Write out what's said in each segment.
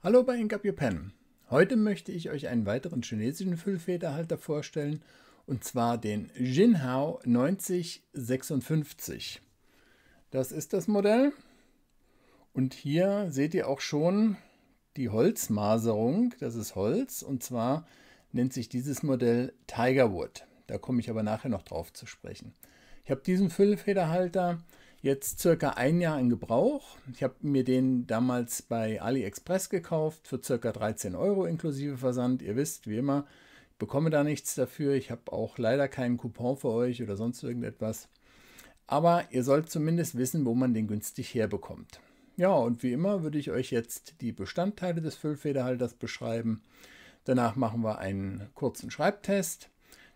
Hallo bei Ink Up Your Pen. Heute möchte ich euch einen weiteren chinesischen Füllfederhalter vorstellen, und zwar den Jinhao 9056. Das ist das Modell und hier seht ihr auch schon die Holzmaserung. Das ist Holz und zwar nennt sich dieses Modell Tigerwood. Da komme ich aber nachher noch drauf zu sprechen. Ich habe diesen Füllfederhalter jetzt circa ein Jahr in Gebrauch. Ich habe mir den damals bei AliExpress gekauft für circa 13 Euro inklusive Versand. Ihr wisst, wie immer, ich bekomme da nichts dafür. Ich habe auch leider keinen Coupon für euch oder sonst irgendetwas. Aber ihr sollt zumindest wissen, wo man den günstig herbekommt. Ja, und wie immer würde ich euch jetzt die Bestandteile des Füllfederhalters beschreiben. Danach machen wir einen kurzen Schreibtest.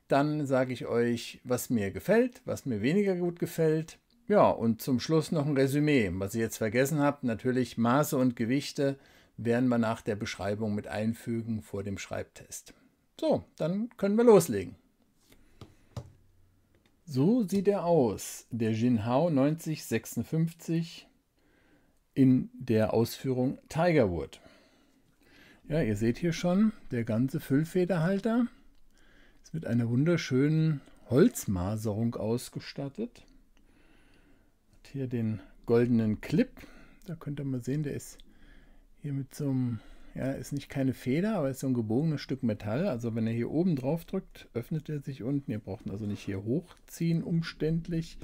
Dann sage ich euch, was mir gefällt, was mir weniger gut gefällt. Ja, und zum Schluss noch ein Resümee. Was ihr jetzt vergessen habt, natürlich Maße und Gewichte werden wir nach der Beschreibung mit einfügen vor dem Schreibtest. So, dann können wir loslegen. So sieht er aus, der Jinhao 9056 in der Ausführung Tigerwood. Ja, ihr seht hier schon, der ganze Füllfederhalter ist mit einer wunderschönen Holzmaserung ausgestattet. Hat hier den goldenen Clip, da könnt ihr mal sehen, der ist hier mit so einem, ja, ist nicht keine Feder, aber ist so ein gebogenes Stück Metall. Also wenn ihr hier oben drauf drückt, öffnet er sich unten. Ihr braucht ihn also nicht hier hochziehen umständlich,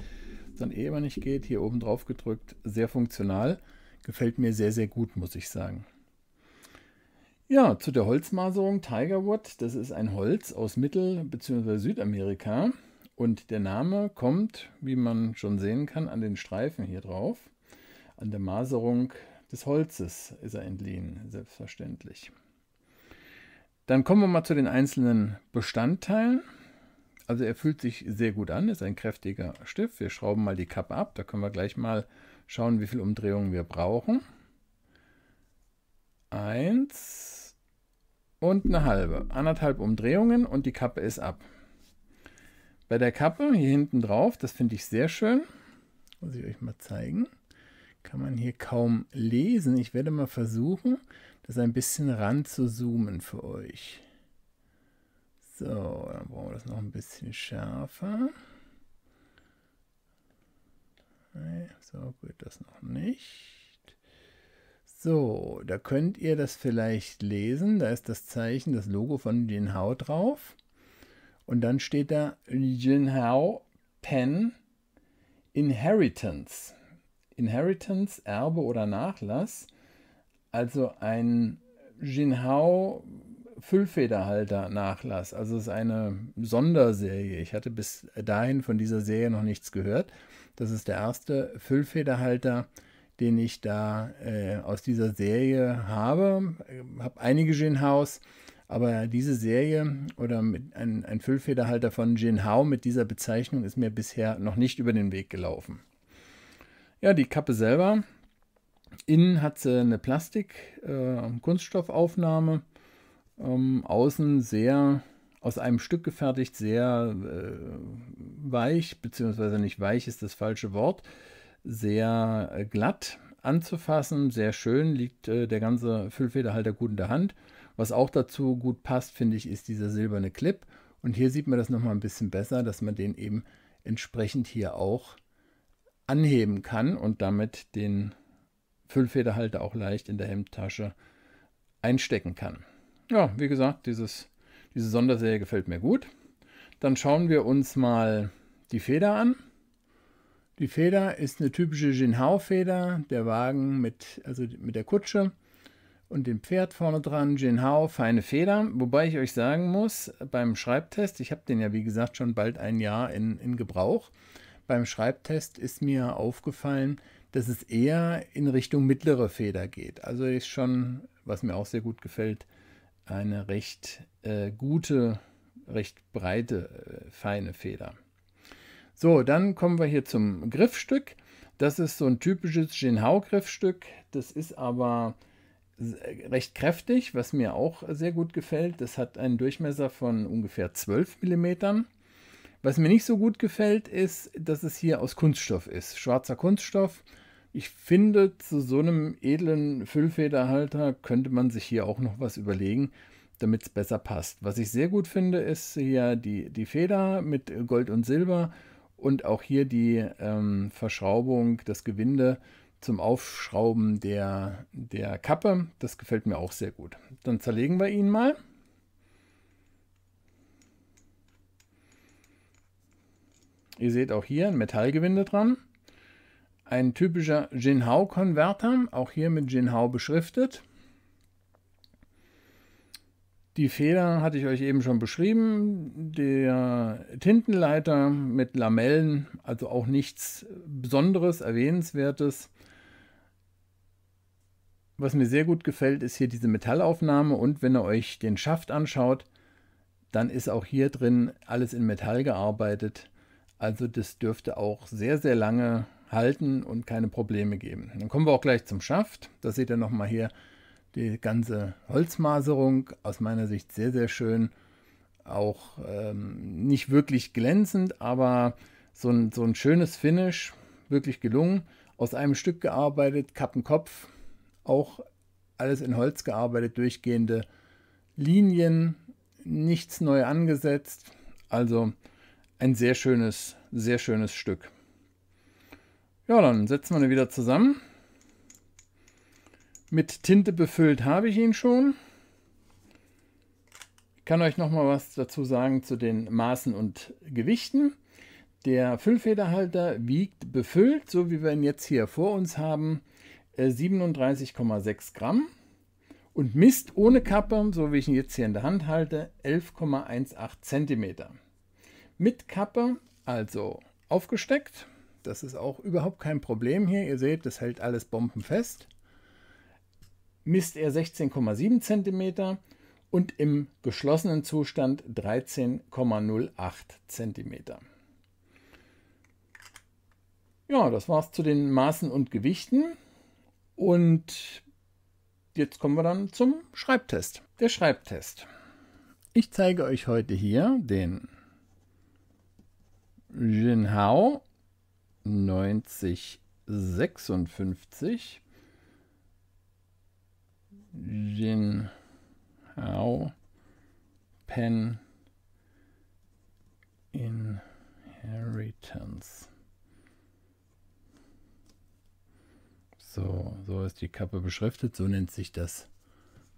sondern ehe man nicht geht, hier oben drauf gedrückt. Sehr funktional, gefällt mir sehr, sehr gut, muss ich sagen. Ja, zu der Holzmaserung Tigerwood. Das ist ein Holz aus Mittel- bzw. Südamerika. Und der Name kommt, wie man schon sehen kann, an den Streifen hier drauf. An der Maserung des Holzes ist er entliehen, selbstverständlich. Dann kommen wir mal zu den einzelnen Bestandteilen. Also er fühlt sich sehr gut an, ist ein kräftiger Stift. Wir schrauben mal die Kappe ab, da können wir gleich mal schauen, wie viele Umdrehungen wir brauchen. 1 und eine halbe. 1,5 Umdrehungen und die Kappe ist ab. Bei der Kappe hier hinten drauf, das finde ich sehr schön, muss ich euch mal zeigen, kann man hier kaum lesen. Ich werde mal versuchen, das ein bisschen ran zu zoomen für euch. So, dann brauchen wir das noch ein bisschen schärfer. So gut, das noch nicht. So, da könnt ihr das vielleicht lesen. Da ist das Zeichen, das Logo von Jinhao drauf. Und dann steht da Jinhao Pen Inheritance. Inheritance, Erbe oder Nachlass. Also ein Jinhao Füllfederhalter Nachlass. Also es ist eine Sonderserie. Ich hatte bis dahin von dieser Serie noch nichts gehört. Das ist der erste Füllfederhalter, den ich da aus dieser Serie habe. Ich habe einige Jinhaos. Aber diese Serie oder ein Füllfederhalter von Jinhao mit dieser Bezeichnung ist mir bisher noch nicht über den Weg gelaufen. Ja, die Kappe selber. Innen hat sie eine Plastik-Kunststoffaufnahme. Außen sehr aus einem Stück gefertigt, sehr weich, beziehungsweise nicht weich ist das falsche Wort, sehr glatt anzufassen, sehr schön, liegt der ganze Füllfederhalter gut in der Hand. Was auch dazu gut passt, finde ich, ist dieser silberne Clip. Und hier sieht man das nochmal ein bisschen besser, dass man den eben entsprechend hier auch anheben kann und damit den Füllfederhalter auch leicht in der Hemdtasche einstecken kann. Ja, wie gesagt, diese Sonderserie gefällt mir gut. Dann schauen wir uns mal die Feder an. Die Feder ist eine typische Jinhao-Feder, der Wagen mit der Kutsche und dem Pferd vorne dran, Jinhao, feine Feder. Wobei ich euch sagen muss, beim Schreibtest, ich habe den ja wie gesagt schon bald ein Jahr in Gebrauch, beim Schreibtest ist mir aufgefallen, dass es eher in Richtung mittlere Feder geht. Also ist schon, was mir auch sehr gut gefällt, eine recht gute, recht breite, feine Feder. So, dann kommen wir hier zum Griffstück. Das ist so ein typisches Jinhao-Griffstück. Das ist aber recht kräftig, was mir auch sehr gut gefällt. Das hat einen Durchmesser von ungefähr 12 mm. Was mir nicht so gut gefällt, ist, dass es hier aus Kunststoff ist. Schwarzer Kunststoff. Ich finde, zu so einem edlen Füllfederhalter könnte man sich hier auch noch was überlegen, damit es besser passt. Was ich sehr gut finde, ist hier die Feder mit Gold und Silber und auch hier die Verschraubung, das Gewinde zum Aufschrauben der Kappe. Das gefällt mir auch sehr gut. Dann zerlegen wir ihn mal. Ihr seht auch hier ein Metallgewinde dran. Ein typischer Jinhao-Konverter, auch hier mit Jinhao beschriftet. Die Feder hatte ich euch eben schon beschrieben. Der Tintenleiter mit Lamellen, also auch nichts Besonderes, Erwähnenswertes. Was mir sehr gut gefällt, ist hier diese Metallaufnahme, und wenn ihr euch den Schaft anschaut, dann ist auch hier drin alles in Metall gearbeitet. Also das dürfte auch sehr, sehr lange halten und keine Probleme geben. Dann kommen wir auch gleich zum Schaft. Da seht ihr nochmal hier die ganze Holzmaserung. Aus meiner Sicht sehr, sehr schön. Auch nicht wirklich glänzend, aber so ein schönes Finish. Wirklich gelungen. Aus einem Stück gearbeitet, Kappenkopf. Auch alles in Holz gearbeitet, durchgehende Linien. Nichts neu angesetzt. Also ein sehr schönes Stück. Ja, dann setzen wir ihn wieder zusammen. Mit Tinte befüllt habe ich ihn schon. Ich kann euch noch mal was dazu sagen zu den Maßen und Gewichten. Der Füllfederhalter wiegt befüllt, so wie wir ihn jetzt hier vor uns haben, 37,6 Gramm und misst ohne Kappe, so wie ich ihn jetzt hier in der Hand halte, 11,18 Zentimeter. Mit Kappe, also aufgesteckt, das ist auch überhaupt kein Problem hier. Ihr seht, das hält alles bombenfest. Misst er 16,7 cm und im geschlossenen Zustand 13,08 cm. Ja, das war's zu den Maßen und Gewichten. Und jetzt kommen wir dann zum Schreibtest. Der Schreibtest. Ich zeige euch heute hier den Jinhao 9056 Jinhao Pen Inheritance. So ist die Kappe beschriftet, so nennt sich das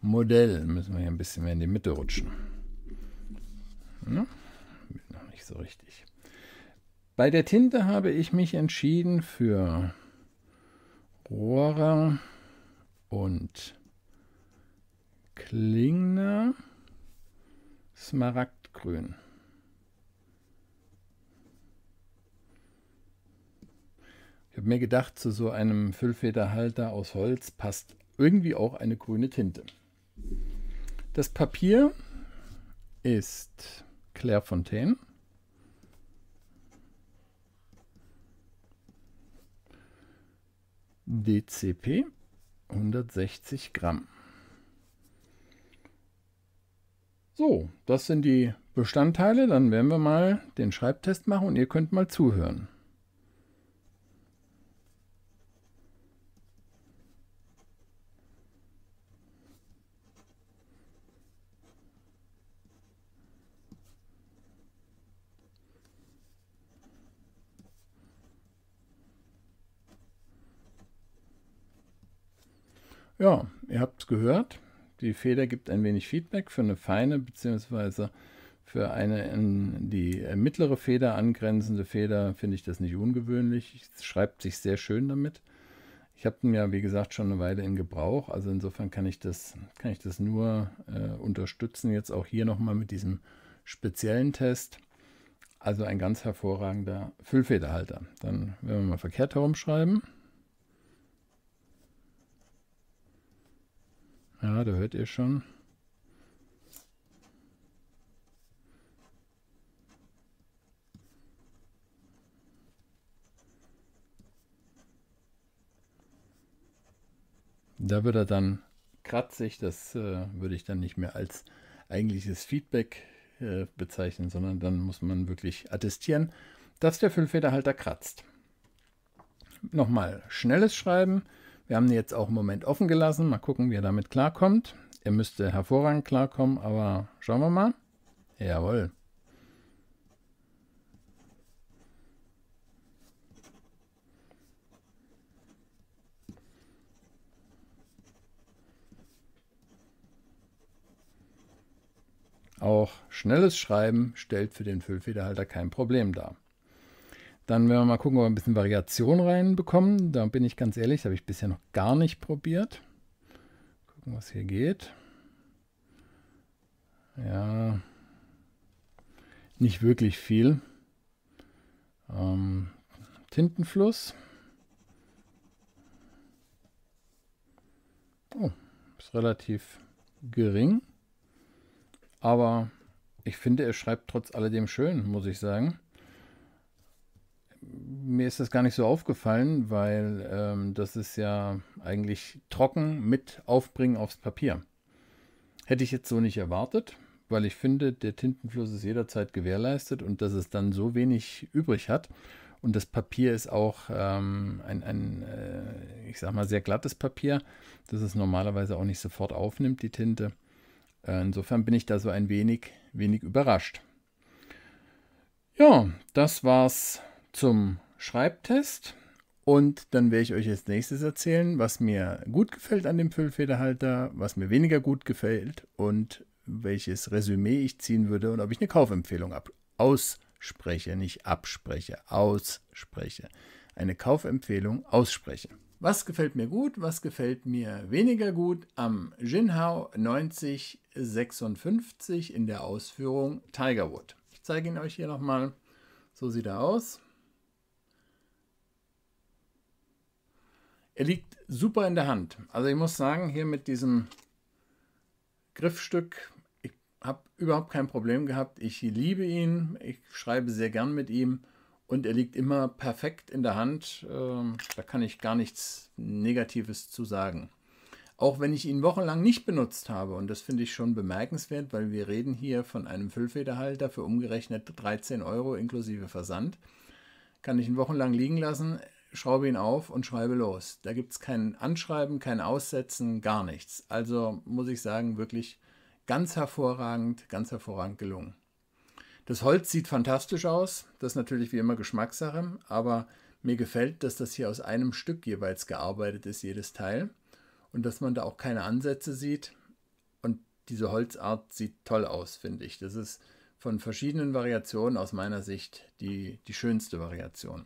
Modell. Müssen wir hier ein bisschen mehr in die Mitte rutschen. Ja, noch nicht so richtig. Bei der Tinte habe ich mich entschieden für Rohrer und Klingner Smaragdgrün. Ich habe mir gedacht, zu so einem Füllfederhalter aus Holz passt irgendwie auch eine grüne Tinte. Das Papier ist Clairefontaine. DCP 160 Gramm. So, das sind die Bestandteile. Dann werden wir mal den Schreibtest machen und ihr könnt mal zuhören. Ja, ihr habt es gehört. Die Feder gibt ein wenig Feedback. Für eine feine bzw. für eine in die mittlere Feder angrenzende Feder finde ich das nicht ungewöhnlich. Es schreibt sich sehr schön damit. Ich habe den ja, wie gesagt, schon eine Weile in Gebrauch. Also insofern kann ich das nur unterstützen. Jetzt auch hier nochmal mit diesem speziellen Test. Also ein ganz hervorragender Füllfederhalter. Dann werden wir mal verkehrt herumschreiben. Ja, da hört ihr schon. Da wird er dann kratzig, das würde ich dann nicht mehr als eigentliches Feedback bezeichnen, sondern dann muss man wirklich attestieren, dass der Füllfederhalter kratzt. nochmal schnelles Schreiben. Wir haben ihn jetzt auch im Moment offen gelassen. Mal gucken, wie er damit klarkommt. Er müsste hervorragend klarkommen, aber schauen wir mal. Jawohl. Auch schnelles Schreiben stellt für den Füllfederhalter kein Problem dar. Dann werden wir mal gucken, ob wir ein bisschen Variation reinbekommen. Da bin ich ganz ehrlich, das habe ich bisher noch gar nicht probiert. Gucken, was hier geht. Ja, nicht wirklich viel. Tintenfluss. Oh, ist relativ gering. Aber ich finde, er schreibt trotz alledem schön, muss ich sagen. Mir ist das gar nicht so aufgefallen, weil das ist ja eigentlich trocken mit Aufbringen aufs Papier. Hätte ich jetzt so nicht erwartet, weil ich finde, der Tintenfluss ist jederzeit gewährleistet und dass es dann so wenig übrig hat. Und das Papier ist auch ich sag mal, sehr glattes Papier, dass es normalerweise auch nicht sofort aufnimmt, die Tinte. Insofern bin ich da so ein wenig überrascht. Ja, das war's zum Schreibtest. Und dann werde ich euch als nächstes erzählen, was mir gut gefällt an dem Füllfederhalter, was mir weniger gut gefällt und welches Resümee ich ziehen würde und ob ich eine Kaufempfehlung ausspreche, nicht abspreche, ausspreche. Eine Kaufempfehlung ausspreche. Was gefällt mir gut, was gefällt mir weniger gut am Jinhao 9056 in der Ausführung Tigerwood. Ich zeige ihn euch hier nochmal. So sieht er aus. Er liegt super in der Hand. Also ich muss sagen, hier mit diesem Griffstück, ich habe überhaupt kein Problem gehabt. Ich liebe ihn, ich schreibe sehr gern mit ihm und er liegt immer perfekt in der Hand. Da kann ich gar nichts Negatives zu sagen. Auch wenn ich ihn wochenlang nicht benutzt habe, und das finde ich schon bemerkenswert, weil wir reden hier von einem Füllfederhalter für umgerechnet 13 € inklusive Versand, kann ich ihn wochenlang liegen lassen, schraube ihn auf und schreibe los. Da gibt es kein Anschreiben, kein Aussetzen, gar nichts. Also muss ich sagen, wirklich ganz hervorragend gelungen. Das Holz sieht fantastisch aus, das ist natürlich wie immer Geschmackssache, aber mir gefällt, dass das hier aus einem Stück jeweils gearbeitet ist, jedes Teil. Und dass man da auch keine Ansätze sieht. Und diese Holzart sieht toll aus, finde ich. Das ist von verschiedenen Variationen aus meiner Sicht die schönste Variation.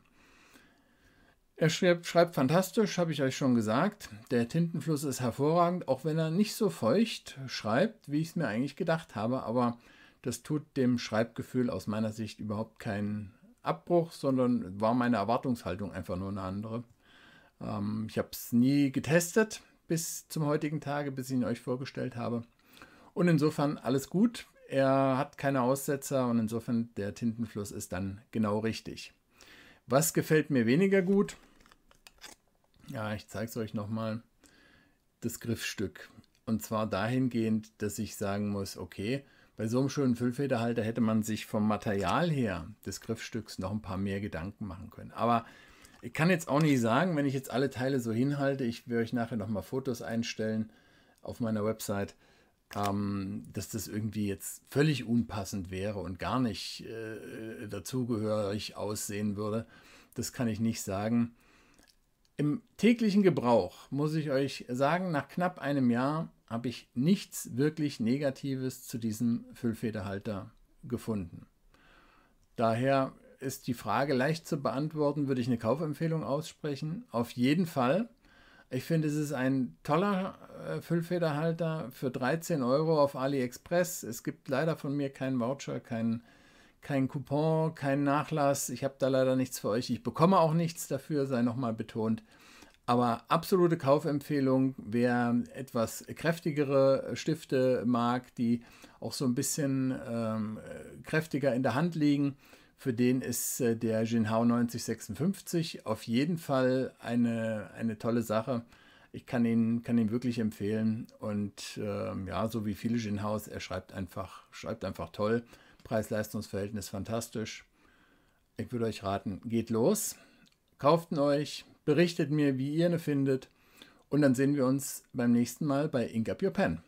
Er schreibt fantastisch, habe ich euch schon gesagt. Der Tintenfluss ist hervorragend, auch wenn er nicht so feucht schreibt, wie ich es mir eigentlich gedacht habe. Aber das tut dem Schreibgefühl aus meiner Sicht überhaupt keinen Abbruch, sondern war meine Erwartungshaltung einfach nur eine andere. Ich habe es nie getestet bis zum heutigen Tage, bis ich ihn euch vorgestellt habe. Und insofern alles gut. Er hat keine Aussetzer und insofern der Tintenfluss ist dann genau richtig. Was gefällt mir weniger gut? Ja, ich zeige es euch nochmal. Das Griffstück. Und zwar dahingehend, dass ich sagen muss, okay, bei so einem schönen Füllfederhalter hätte man sich vom Material her des Griffstücks noch ein paar mehr Gedanken machen können. Aber ich kann jetzt auch nicht sagen, wenn ich jetzt alle Teile so hinhalte, ich werde euch nachher nochmal Fotos einstellen auf meiner Website, dass das irgendwie jetzt völlig unpassend wäre und gar nicht dazugehörig aussehen würde. Das kann ich nicht sagen. Im täglichen Gebrauch muss ich euch sagen, nach knapp einem Jahr habe ich nichts wirklich Negatives zu diesem Füllfederhalter gefunden. Daher ist die Frage leicht zu beantworten, würde ich eine Kaufempfehlung aussprechen? Auf jeden Fall. Ich finde, es ist ein toller Füllfederhalter für 13 € auf AliExpress. Es gibt leider von mir keinen Voucher, keinen Coupon, keinen Nachlass. Ich habe da leider nichts für euch. Ich bekomme auch nichts dafür, sei nochmal betont. Aber absolute Kaufempfehlung, wer etwas kräftigere Stifte mag, die auch so ein bisschen kräftiger in der Hand liegen, für den ist der Jinhao 9056 auf jeden Fall eine tolle Sache. Ich kann ihn wirklich empfehlen und ja, so wie viele Jinhaos, er schreibt einfach toll. Preis-Leistungs-Verhältnis fantastisch. Ich würde euch raten, geht los, kauft ihn euch, berichtet mir, wie ihr eine findet und dann sehen wir uns beim nächsten Mal bei Ink Up Your Pen.